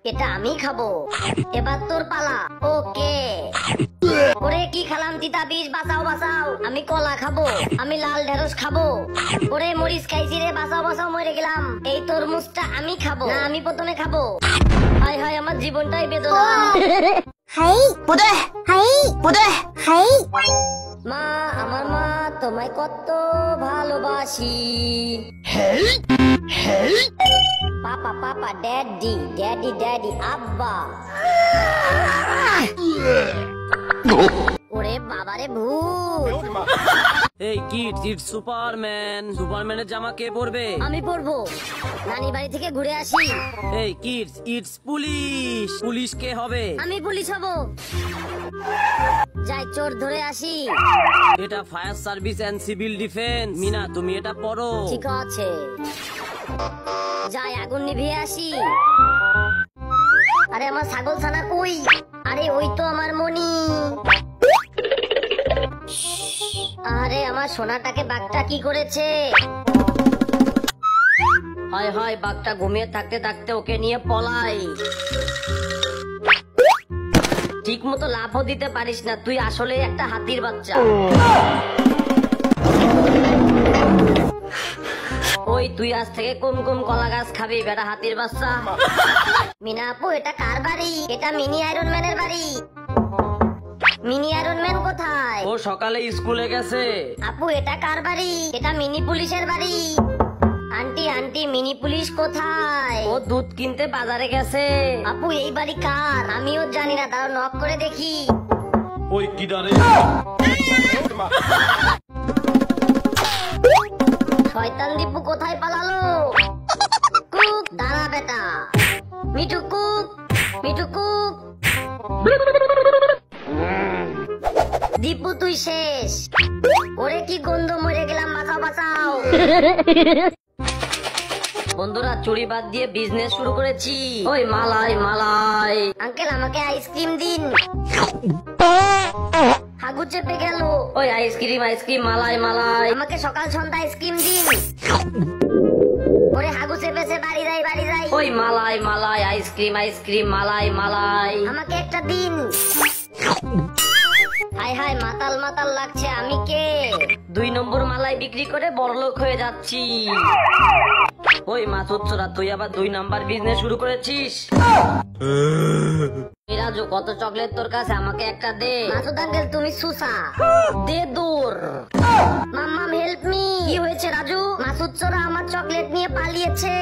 এটা আমি খাবো। এবার তোর পালা। ওকে। ওরে কি খেলাম তিতা বিষ, বাঁচাও বাঁচাও। আমি কলা খাবো, আমি লাল ঢেঁড়স খাবো। ওরে মরিচ খাইছি রে, বাঁচাও বাঁচাও, মরে গেলাম। এই তরমুজটা আমি খাবো না, আমি প্রথমে খাবো। হায় হায়, আমার জীবনটাই বেদনা। হাই বুদে, হাই বুদে, হাই। মা, আমার মা তোমায় কত ভালোবাসি। Papa papa, daddy daddy daddy, আব্বা। ওরে বাবারে ভূত। এই কিডস, ইটস সুপারম্যান। সুপারম্যানের জামা কে পরবে? আমি পড়বো, নানি বাড়ি থেকে ঘুরে আসি। এই কিডস, ইটস পুলিশ। পুলিশ কে হবে? আমি পুলিশ হব। যাই চোর ধরে আসি। এটা fire service and civil defence. Meena, তুমি এটা পড়ো। ঠিক আছে, যাই আগুন নিভিয়ে আসি। আরে আমার ছাগল ছানা কই? আরে ওই তো আমার মনি। আরে আমার সোনাটাকে বাঘটা কি করেছে? হায় হায়, বাঘটা ঘুমিয়ে থাকতে থাকতে ওকে নিয়ে পলাই। ঠিক মতো লাভও দিতে পারিস না, তুই আসলে একটা হাতির বাচ্চা। ওই তুই আজ থেকে কোন কোন কলা গাছ খাবি বেটা হাতির বাচ্চা। মিনা আপু, এটা কার বাড়ি? এটা মিনি আয়রন ম্যানের বাড়ি। মিনি আয়রন ম্যান কোথায়? ও সকালে স্কুলে গেছে। আপু এটা কার বাড়ি? এটা মিনি পুলিশের বাড়ি। আন্টি আন্টি, মিনি পুলিশ কোথায়? ও দুধ কিনতে বাজারে গেছে। আপু এই বাড়ি কার? আমিও জানি না, তারা নক করে দেখি। ওই কিডারে। শয়তান দীপু কোথায় পালালো? কুক, দাঁড়া বেটা। মিঠু কুক, মিঠু কুক। দীপু তুই শেষ। ওরে কি গন্ধ, মরে গেলাম, বাঁচাও বাঁচাও। বন্ধুরা, চুরি বাদ দিয়ে বিজনেস শুরু করেছি। ওই মালাই মালাই। আঙ্কেল আমাকে আইসক্রিম দিন। হাগু চেপে গেল। ওই আইসক্রিম আইসক্রিম, মালাই মালাই। আমাকে সকাল সন্ধ্যা আইসক্রিম দিন। ওরে হাগু চেপেছে, বাড়ি যাই বাড়ি যাই। ওই মালাই মালাই, আইসক্রিম আইসক্রিম, মালাই মালাই। আমাকে একটা দিন। হায় হায়, মাতাল মাতাল লাগছে, আমি কে? 2 নম্বর মালাই বিক্রি করে বড়লোক হয়ে যাচ্ছি। ওই মাসুদ ছোড়া, তুই আবার 2 নাম্বার বিজনেস শুরু করেছিস? রাজু, কত চকলেট তোর কাছে? আমাকে একটা দে। মাসুদ আঙ্কেল তুমি সুসা। দে দূর। মাম্মাম হেল্প মি। কি হয়েছে রাজু? মাসুদ ছোড়া আমার চকলেট নিয়ে পালিয়েছে।